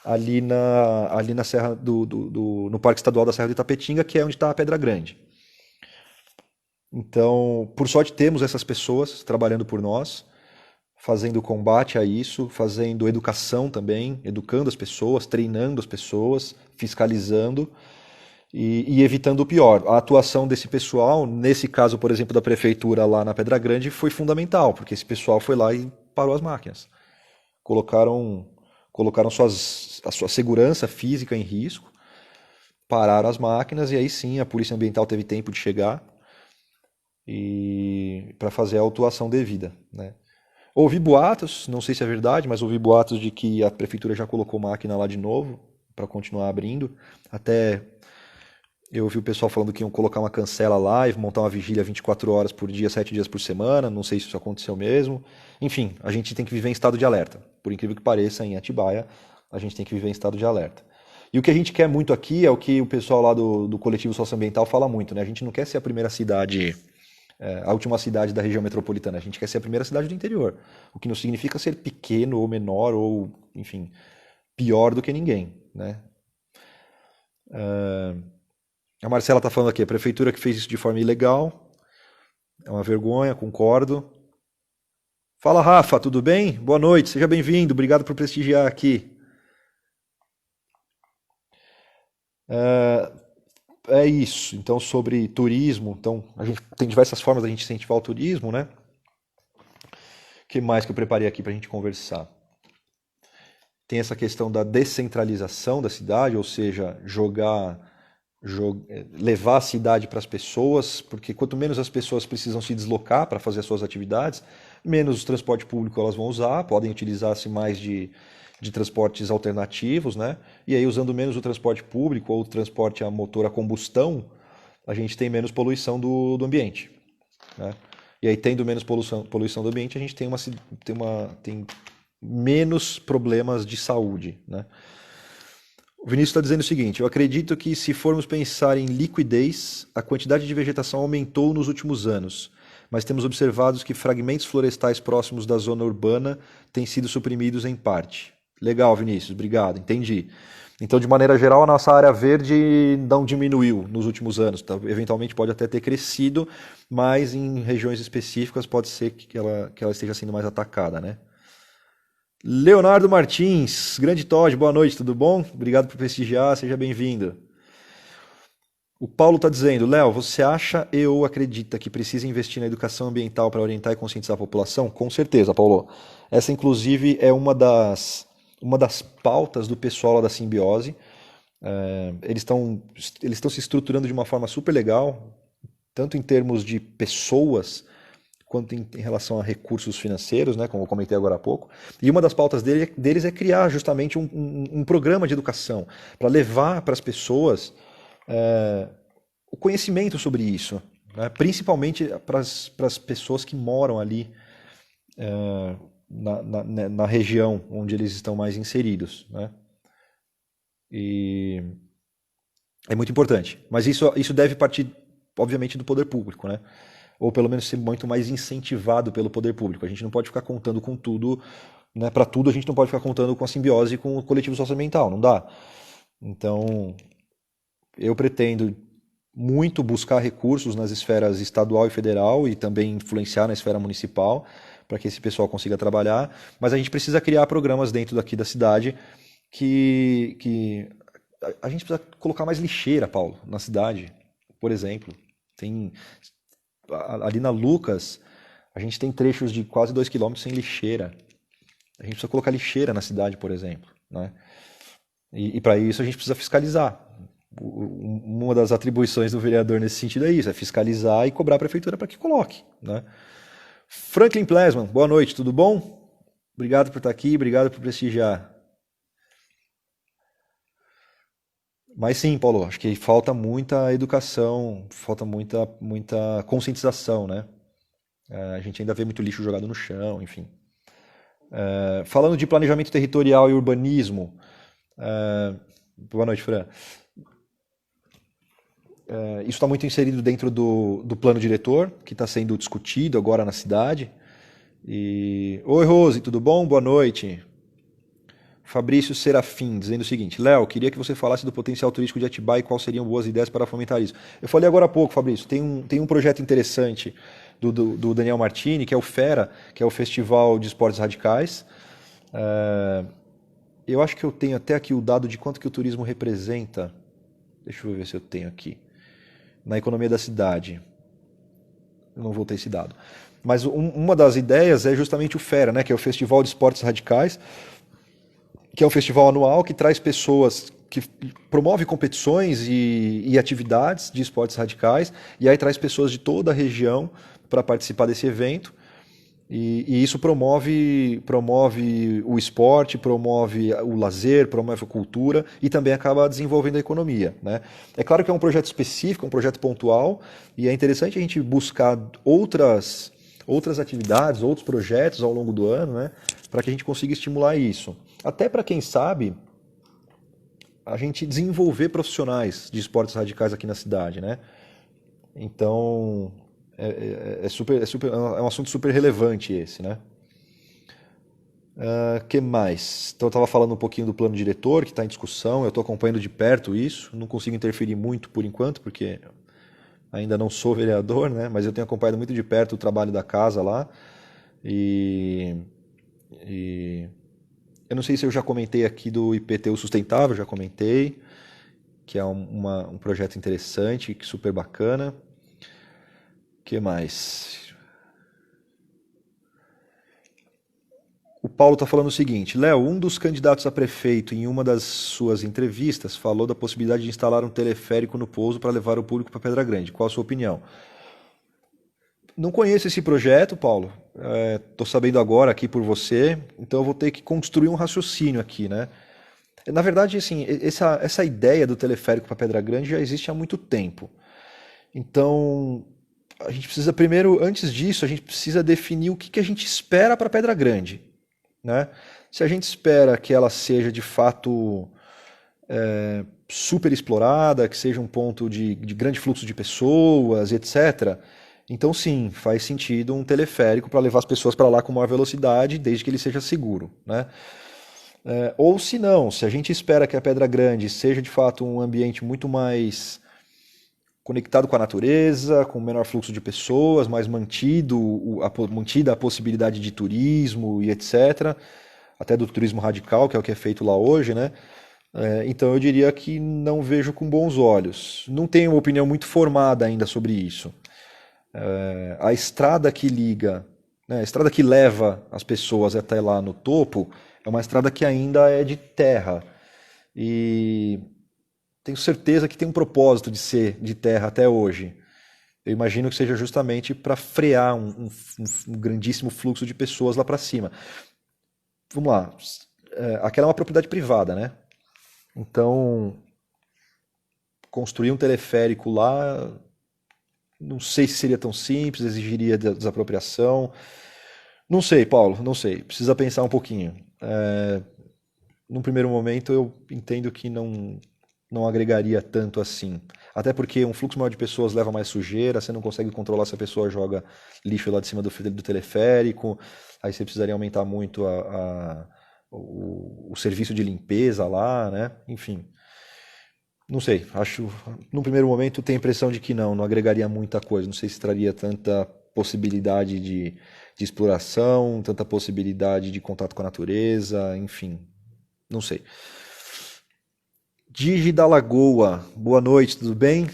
Speaker 1: ali na Serra no Parque Estadual da Serra do Itapetinga, que é onde está a Pedra Grande. Então, por sorte, temos essas pessoas trabalhando por nós, fazendo combate a isso, fazendo educação também, educando as pessoas, treinando as pessoas, fiscalizando e evitando o pior. A atuação desse pessoal, nesse caso, por exemplo, da prefeitura lá na Pedra Grande, foi fundamental, porque esse pessoal foi lá e parou as máquinas. Colocaram colocaram a sua segurança física em risco, pararam as máquinas e aí sim a Polícia Ambiental teve tempo de chegar e para fazer a autuação devida, né? Ouvi boatos, não sei se é verdade, mas ouvi boatos de que a prefeitura já colocou máquina lá de novo para continuar abrindo. Até eu ouvi o pessoal falando que iam colocar uma cancela lá e montar uma vigília 24 horas por dia, 7 dias por semana. Não sei se isso aconteceu mesmo. Enfim, a gente tem que viver em estado de alerta. Por incrível que pareça, em Atibaia, a gente tem que viver em estado de alerta. E o que a gente quer muito aqui é o que o pessoal lá do Coletivo Socioambiental fala muito, né? A gente não quer ser a primeira cidade, a última cidade da região metropolitana. A gente quer ser a primeira cidade do interior. O que não significa ser pequeno ou menor ou, enfim, pior do que ninguém, né? A Marcela está falando aqui, a prefeitura que fez isso de forma ilegal, é uma vergonha, concordo. Fala, Rafa, tudo bem? Boa noite, seja bem-vindo, obrigado por prestigiar aqui. É isso, então sobre turismo, então a gente tem diversas formas da gente incentivar o turismo, né? O que mais que eu preparei aqui para a gente conversar? Tem essa questão da descentralização da cidade, ou seja, levar a cidade para as pessoas, porque quanto menos as pessoas precisam se deslocar para fazer as suas atividades, menos o transporte público elas vão usar, podem utilizar-se mais de transportes alternativos, né? E aí, usando menos o transporte público ou o transporte a motor a combustão, a gente tem menos poluição do ambiente, né? E aí, tendo menos poluição do ambiente, a gente tem menos problemas de saúde, né? O Vinícius está dizendo o seguinte: eu acredito que se formos pensar em liquidez, a quantidade de vegetação aumentou nos últimos anos, mas temos observado que fragmentos florestais próximos da zona urbana têm sido suprimidos em parte. Legal, Vinícius, obrigado, entendi. Então, de maneira geral, a nossa área verde não diminuiu nos últimos anos. Tá? Eventualmente pode até ter crescido, mas em regiões específicas pode ser que ela esteja sendo mais atacada, né? Leonardo Martins, grande Todd, boa noite, tudo bom? Obrigado por prestigiar, seja bem-vindo. O Paulo está dizendo, Léo, você acha e ou acredita que precisa investir na educação ambiental para orientar e conscientizar a população? Com certeza, Paulo. Essa, inclusive, é uma das pautas do pessoal lá da Simbiose. Eles estão se estruturando de uma forma super legal, tanto em termos de pessoas, quanto em relação a recursos financeiros, né, como eu comentei agora há pouco. E uma das pautas deles é criar justamente um programa de educação para levar para as pessoas o conhecimento sobre isso, né, principalmente para as pessoas que moram ali na região onde eles estão mais inseridos, né? E é muito importante. Mas isso deve partir, obviamente, do poder público, né? Ou pelo menos ser muito mais incentivado pelo poder público. A gente não pode ficar contando com tudo, né? Para tudo a gente não pode ficar contando com a simbiose e com o coletivo socioambiental, não dá. Então, eu pretendo muito buscar recursos nas esferas estadual e federal e também influenciar na esfera municipal para que esse pessoal consiga trabalhar, mas a gente precisa criar programas dentro daqui da cidade que a gente precisa colocar mais lixeira, Paulo, na cidade, por exemplo. Tem ali na Lucas, a gente tem trechos de quase 2 quilômetros sem lixeira. A gente precisa colocar lixeira na cidade, por exemplo, né? E para isso a gente precisa fiscalizar. Uma das atribuições do vereador nesse sentido é isso, é fiscalizar e cobrar a prefeitura para que coloque, né? Franklin Plesman, boa noite, tudo bom? Obrigado por estar aqui, obrigado por prestigiar. Mas sim, Paulo, acho que falta muita educação, falta muita conscientização, né? A gente ainda vê muito lixo jogado no chão, enfim. Falando de planejamento territorial e urbanismo, boa noite, Fran. Isso está muito inserido dentro do plano diretor, que está sendo discutido agora na cidade. Oi, Rose, tudo bom? Boa noite. Fabrício Serafim, dizendo o seguinte: Léo, queria que você falasse do potencial turístico de Atibaia e quais seriam boas ideias para fomentar isso. Eu falei agora há pouco, Fabrício, tem um projeto interessante do Daniel Martini, que é o FERA, que é o Festival de Esportes Radicais. Eu acho que eu tenho até aqui o dado de quanto que o turismo representa. Deixa eu ver se eu tenho aqui. Na economia da cidade. Eu não vou ter esse dado. Mas uma das ideias é justamente o FERA, né, que é o Festival de Esportes Radicais. que é um festival anual que traz pessoas, que promove competições e atividades de esportes radicais, e aí traz pessoas de toda a região para participar desse evento. E isso promove o esporte, promove o lazer, promove a cultura e também acaba desenvolvendo a economia, né? É claro que é um projeto específico, um projeto pontual, e é interessante a gente buscar outras atividades, outros projetos ao longo do ano, né? Para que a gente consiga estimular isso. Até para quem sabe, a gente desenvolver profissionais de esportes radicais aqui na cidade, né? Então, é um assunto super relevante esse, né? Que mais? Então eu estava falando um pouquinho do plano diretor que está em discussão, eu estou acompanhando de perto isso, não consigo interferir muito por enquanto, porque ainda não sou vereador, né? Mas eu tenho acompanhado muito de perto o trabalho da casa lá. E, e eu não sei se eu já comentei aqui do IPTU Sustentável, já comentei, que é um projeto interessante, que super bacana. O que mais? O Paulo está falando o seguinte: Léo, um dos candidatos a prefeito, em uma das suas entrevistas, falou da possibilidade de instalar um teleférico no pouso para levar o público para Pedra Grande. Qual a sua opinião? Não conheço esse projeto, Paulo. Estou sabendo agora aqui por você, então eu vou ter que construir um raciocínio aqui, né? Na verdade, assim, essa ideia do teleférico para Pedra Grande já existe há muito tempo. Então, a gente precisa primeiro, antes disso, a gente precisa definir o que a gente espera para Pedra Grande, né? Se a gente espera que ela seja de fato super explorada, que seja um ponto de grande fluxo de pessoas, etc. Então, sim, faz sentido um teleférico para levar as pessoas para lá com maior velocidade, desde que ele seja seguro, né? Ou se não, se a gente espera que a Pedra Grande seja de fato um ambiente muito mais conectado com a natureza, com menor fluxo de pessoas, mais mantida a possibilidade de turismo e etc., até do turismo radical, que é o que é feito lá hoje, né? Então eu diria que não vejo com bons olhos. Não tenho uma opinião muito formada ainda sobre isso. A estrada que liga, né, a estrada que leva as pessoas até lá no topo, é uma estrada que ainda é de terra. E tenho certeza que tem um propósito de ser de terra até hoje. Eu imagino que seja justamente para frear um grandíssimo fluxo de pessoas lá para cima. Vamos lá. Aquela é uma propriedade privada, né? Então, construir um teleférico lá, não sei se seria tão simples, exigiria desapropriação. Não sei, Paulo, não sei. Precisa pensar um pouquinho. Num primeiro momento, eu entendo que não agregaria tanto assim. Até porque um fluxo maior de pessoas leva mais sujeira, você não consegue controlar se a pessoa joga lixo lá de cima do teleférico, aí você precisaria aumentar muito o serviço de limpeza lá, né? Enfim, não sei, acho, num primeiro momento tenho a impressão de que não agregaria muita coisa, não sei se traria tanta possibilidade de exploração, tanta possibilidade de contato com a natureza, enfim, não sei. Digi da Lagoa, boa noite, tudo bem?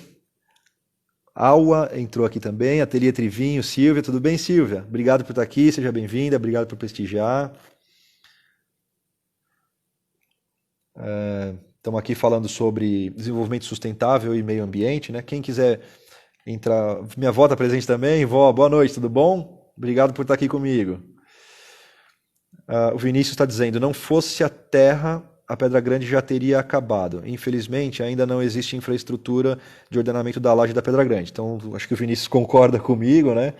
Speaker 1: Aua entrou aqui também, Ateliê Trivinho, Silvia, tudo bem, Silvia? Obrigado por estar aqui, seja bem-vinda, obrigado por prestigiar. Estamos aqui falando sobre desenvolvimento sustentável e meio ambiente, né? Quem quiser entrar, minha avó está presente também, vó, boa noite, tudo bom? Obrigado por estar aqui comigo. O Vinícius está dizendo, não fosse a terra, a Pedra Grande já teria acabado. Infelizmente, ainda não existe infraestrutura de ordenamento da laje da Pedra Grande. Então, acho que o Vinícius concorda comigo, né?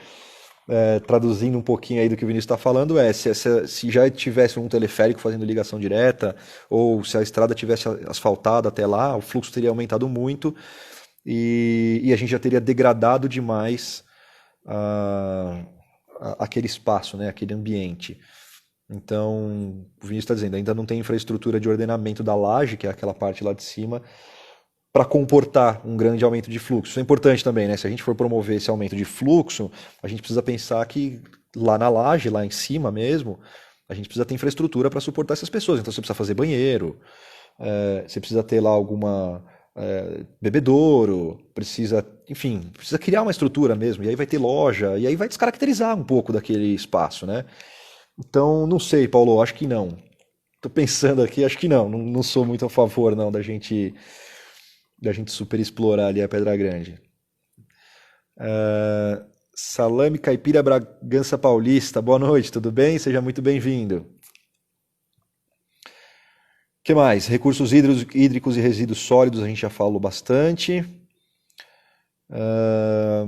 Speaker 1: Traduzindo um pouquinho aí do que o Vinícius está falando, se já tivesse um teleférico fazendo ligação direta, ou se a estrada tivesse asfaltada até lá, o fluxo teria aumentado muito e a gente já teria degradado demais aquele espaço, né? Aquele ambiente. Então, o Vinícius está dizendo, ainda não tem infraestrutura de ordenamento da laje, que é aquela parte lá de cima, para comportar um grande aumento de fluxo. Isso é importante também, né? Se a gente for promover esse aumento de fluxo, a gente precisa pensar que lá na laje, lá em cima mesmo, a gente precisa ter infraestrutura para suportar essas pessoas. Então você precisa fazer banheiro, você precisa ter lá alguma bebedouro, precisa, enfim, precisa criar uma estrutura mesmo. E aí vai ter loja, e aí vai descaracterizar um pouco daquele espaço, né? Então, não sei, Paulo, acho que não. Tô pensando aqui, acho que não sou muito a favor não da gente super explorar ali a Pedra Grande. Salame Caipira Bragança Paulista, boa noite, tudo bem? Seja muito bem-vindo. O que mais? Recursos hídricos e resíduos sólidos, a gente já falou bastante. Ah,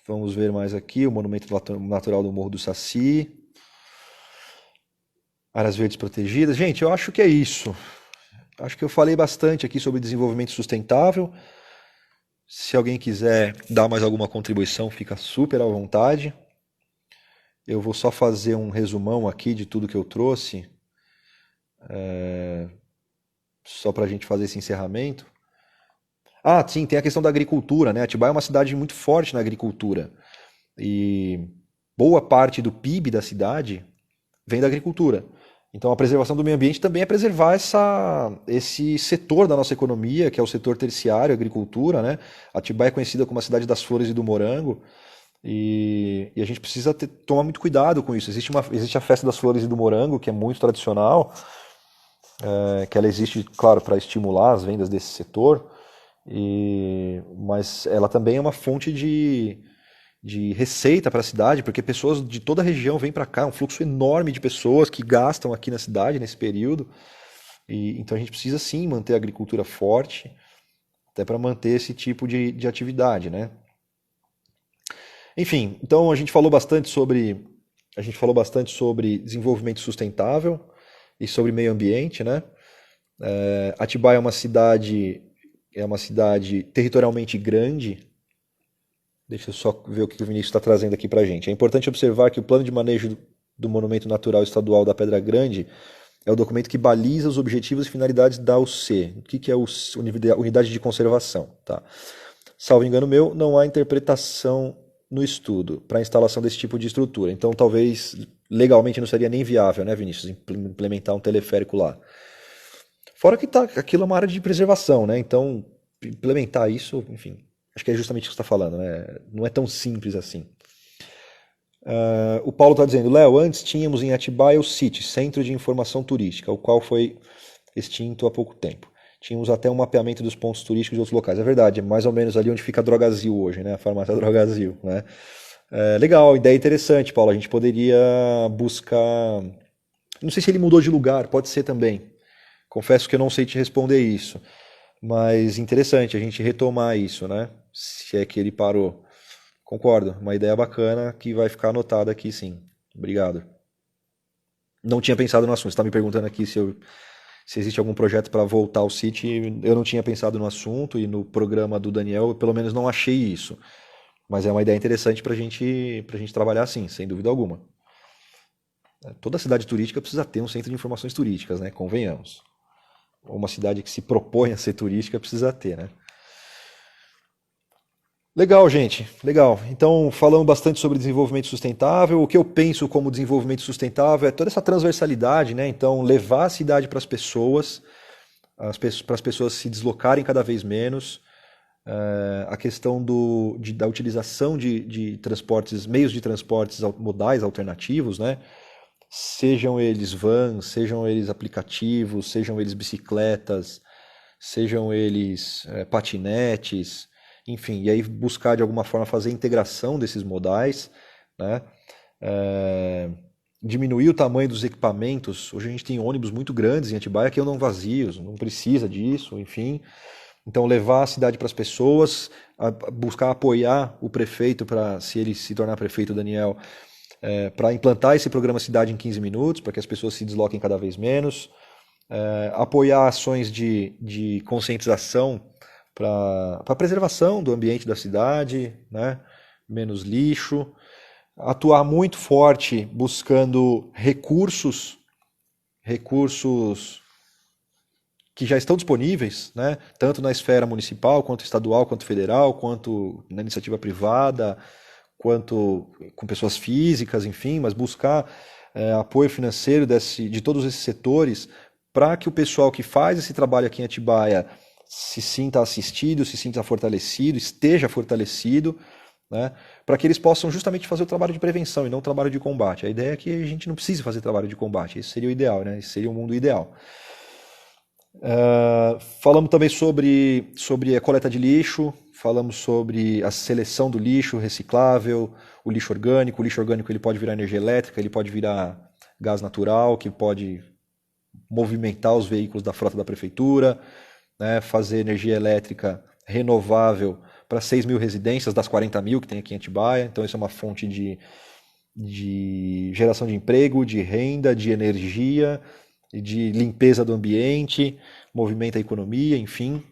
Speaker 1: vamos ver mais aqui, o Monumento Natural do Morro do Saci, áreas verdes protegidas. Gente, eu acho que é isso. Acho que eu falei bastante aqui sobre desenvolvimento sustentável. Se alguém quiser dar mais alguma contribuição, fica super à vontade. Eu vou só fazer um resumão aqui de tudo que eu trouxe, só para a gente fazer esse encerramento. Ah, sim, tem a questão da agricultura, né? Atibaia é uma cidade muito forte na agricultura. E boa parte do PIB da cidade vem da agricultura. Então a preservação do meio ambiente também é preservar esse setor da nossa economia, que é o setor terciário, a agricultura, né? Atibaia é conhecida como a cidade das flores e do morango. E a gente precisa tomar muito cuidado com isso. Existe a festa das flores e do morango, que é muito tradicional, que ela existe, claro, para estimular as vendas desse setor, mas ela também é uma fonte de receita para a cidade, porque pessoas de toda a região vêm para cá, um fluxo enorme de pessoas que gastam aqui na cidade nesse período. Então a gente precisa sim manter a agricultura forte, até para manter esse tipo de atividade, né? Enfim, então a gente falou bastante sobre desenvolvimento sustentável e sobre meio ambiente, né? Atibaia é uma cidade territorialmente grande. Deixa eu só ver o que o Vinícius está trazendo aqui para a gente. É importante observar que o Plano de Manejo do Monumento Natural Estadual da Pedra Grande é o documento que baliza os objetivos e finalidades da UC. O que é Unidade de Conservação? Tá? Salvo engano meu, não há interpretação no estudo para a instalação desse tipo de estrutura. Então, talvez legalmente não seria nem viável, né, Vinícius, implementar um teleférico lá. Fora que aquilo é uma área de preservação, né? Então, implementar isso, enfim, acho que é justamente o que você está falando, né? Não é tão simples assim. O Paulo está dizendo, Léo, antes tínhamos em Atibaia o CIT, Centro de Informação Turística, o qual foi extinto há pouco tempo. Tínhamos até um mapeamento dos pontos turísticos de outros locais. É verdade, é mais ou menos ali onde fica a Drogazil hoje, né? A farmácia Drogazil, né? Legal, ideia interessante, Paulo. A gente poderia buscar. Não sei se ele mudou de lugar, pode ser também. Confesso que eu não sei te responder isso. Mas interessante a gente retomar isso, né? Se é que ele parou. Concordo, uma ideia bacana que vai ficar anotada aqui, sim. Obrigado. Não tinha pensado no assunto. Você está me perguntando aqui se existe algum projeto para voltar ao City. Eu não tinha pensado no assunto e no programa do Daniel, eu, pelo menos não achei isso. Mas é uma ideia interessante para gente trabalhar assim, sem dúvida alguma. Toda cidade turística precisa ter um centro de informações turísticas, né? Convenhamos. Uma cidade que se propõe a ser turística precisa ter, né? Legal, gente, legal. Então, falamos bastante sobre desenvolvimento sustentável. O que eu penso como desenvolvimento sustentável é toda essa transversalidade, né? Então, levar a cidade para as pessoas, para as pessoas se deslocarem cada vez menos. A questão da utilização de transportes, meios de transportes modais alternativos, né? Sejam eles vans, sejam eles aplicativos, sejam eles bicicletas, sejam eles patinetes, enfim, e aí buscar de alguma forma fazer a integração desses modais, né? É, diminuir o tamanho dos equipamentos. Hoje a gente tem ônibus muito grandes em Atibaia que andam vazios, não precisa disso, enfim. Então levar a cidade para as pessoas, buscar apoiar o prefeito para, se ele se tornar prefeito, Daniel, para implantar esse programa Cidade em 15 minutos, para que as pessoas se desloquem cada vez menos, apoiar ações de conscientização para a preservação do ambiente da cidade, né? Menos lixo, atuar muito forte buscando recursos que já estão disponíveis, né? Tanto na esfera municipal, quanto estadual, quanto federal, quanto na iniciativa privada, quanto com pessoas físicas, enfim, mas buscar apoio financeiro de todos esses setores para que o pessoal que faz esse trabalho aqui em Atibaia se sinta assistido, se sinta fortalecido, esteja fortalecido né? Para que eles possam justamente fazer o trabalho de prevenção e não o trabalho de combate. A ideia é que a gente não precise fazer trabalho de combate, esse seria o ideal, né? Esse seria o mundo ideal. Falamos também sobre a coleta de lixo, falamos sobre a seleção do lixo reciclável, o lixo orgânico ele pode virar energia elétrica, ele pode virar gás natural, que pode movimentar os veículos da frota da prefeitura, né, fazer energia elétrica renovável para 6 mil residências das 40 mil que tem aqui em Atibaia. Então, isso é uma fonte de geração de emprego, de renda, de energia, de limpeza do ambiente, movimenta a economia, enfim.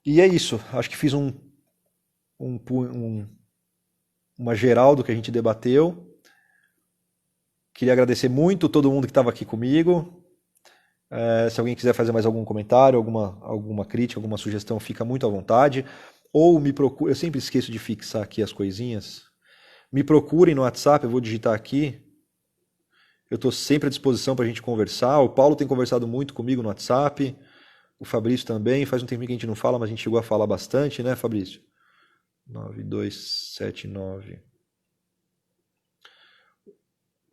Speaker 1: E é isso. Acho que fiz um, um, uma geral do que a gente debateu. Queria agradecer muito todo mundo que estava aqui comigo. Se alguém quiser fazer mais algum comentário, alguma crítica, alguma sugestão, fica muito à vontade. Ou me procure, eu sempre esqueço de fixar aqui as coisinhas. Me procurem no WhatsApp, eu vou digitar aqui. Eu estou sempre à disposição para a gente conversar. O Paulo tem conversado muito comigo no WhatsApp. O Fabrício também. Faz um tempinho que a gente não fala, mas a gente chegou a falar bastante, né, Fabrício? 9279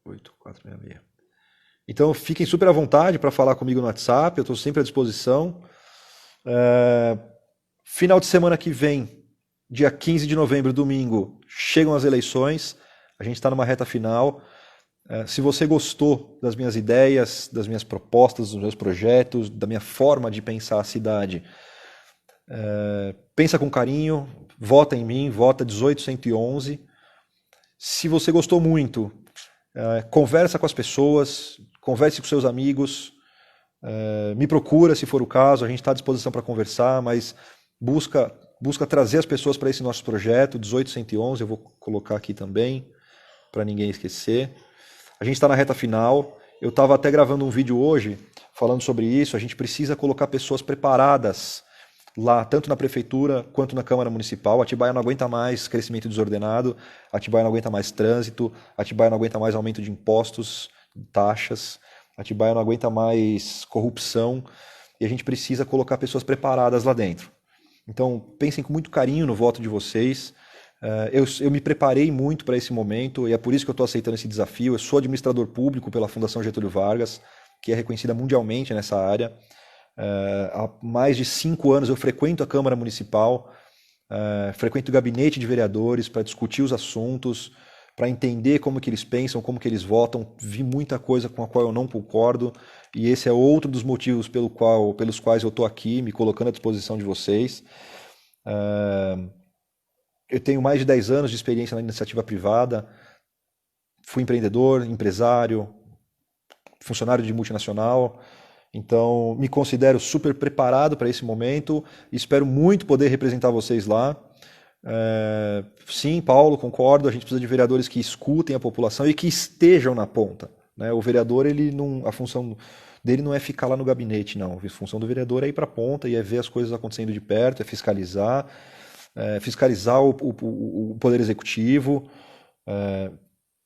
Speaker 1: 8466. Então fiquem super à vontade para falar comigo no WhatsApp, eu estou sempre à disposição. Final de semana que vem, dia 15 de novembro, domingo, chegam as eleições, a gente está numa reta final. Se você gostou das minhas ideias, das minhas propostas, dos meus projetos, da minha forma de pensar a cidade, pensa com carinho, vota em mim, vota 18111. Se você gostou muito, conversa com as pessoas, converse com seus amigos, me procura se for o caso, a gente está à disposição para conversar, mas busca trazer as pessoas para esse nosso projeto, 18111, eu vou colocar aqui também, para ninguém esquecer. A gente está na reta final, eu estava até gravando um vídeo hoje falando sobre isso, a gente precisa colocar pessoas preparadas lá, tanto na prefeitura quanto na Câmara Municipal. Atibaia não aguenta mais crescimento desordenado, Atibaia não aguenta mais trânsito, Atibaia não aguenta mais aumento de impostos, taxas, Atibaia não aguenta mais corrupção e a gente precisa colocar pessoas preparadas lá dentro. Então, pensem com muito carinho no voto de vocês. Eu me preparei muito para esse momento e é por isso que eu estou aceitando esse desafio. Eu sou administrador público pela Fundação Getúlio Vargas, que é reconhecida mundialmente nessa área. Há mais de 5 anos eu frequento a Câmara Municipal, frequento o gabinete de vereadores para discutir os assuntos, para entender como que eles pensam, como que eles votam. Vi muita coisa com a qual eu não concordo e esse é outro dos motivos pelos quais eu estou aqui, me colocando à disposição de vocês. Eu tenho mais de 10 anos de experiência na iniciativa privada, fui empreendedor, empresário, funcionário de multinacional, então me considero super preparado para esse momento e espero muito poder representar vocês lá. Sim, Paulo, concordo, a gente precisa de vereadores que escutem a população e que estejam na ponta, né? O vereador, ele não, a função dele não é ficar lá no gabinete, não. A função do vereador é ir para a ponta e é ver as coisas acontecendo de perto, é fiscalizar o Poder Executivo.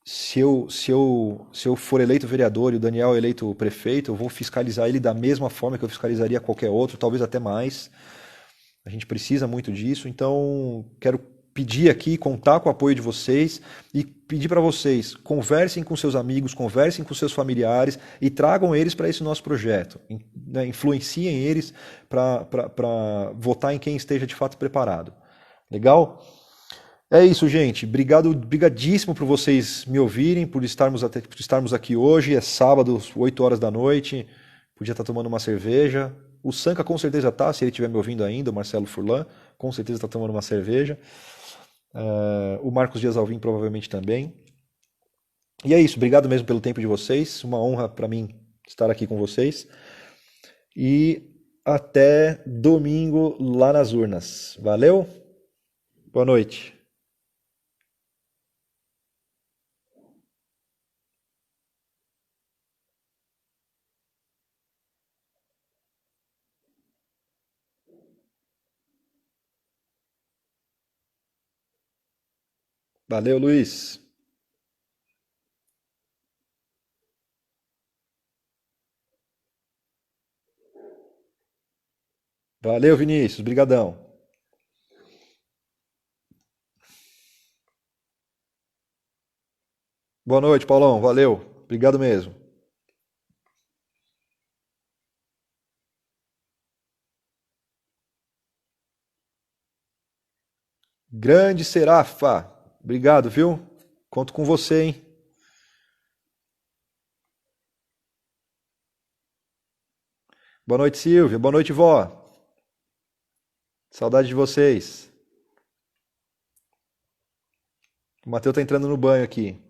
Speaker 1: Se eu for eleito vereador e o Daniel eleito prefeito, eu vou fiscalizar ele da mesma forma que eu fiscalizaria qualquer outro, talvez até mais. A gente precisa muito disso, então quero pedir aqui, contar com o apoio de vocês e pedir para vocês, conversem com seus amigos, conversem com seus familiares e tragam eles para esse nosso projeto, né? Influenciem eles para votar em quem esteja de fato preparado. Legal? É isso, gente. Obrigado, brigadíssimo por vocês me ouvirem, por estarmos aqui hoje. É sábado, 8 horas da noite. Podia estar tomando uma cerveja. O Sanca com certeza tá, se ele estiver me ouvindo ainda, o Marcelo Furlan, com certeza está tomando uma cerveja. O Marcos Dias Alvim provavelmente também. E é isso, obrigado mesmo pelo tempo de vocês. Uma honra para mim estar aqui com vocês. E até domingo lá nas urnas. Valeu? Boa noite. Valeu, Luiz. Valeu, Vinícius. Brigadão. Boa noite, Paulão. Valeu. Obrigado mesmo. Grande Serafa. Obrigado, viu? Conto com você, hein? Boa noite, Silvia. Boa noite, vó. Saudade de vocês. O Matheus tá entrando no banho aqui.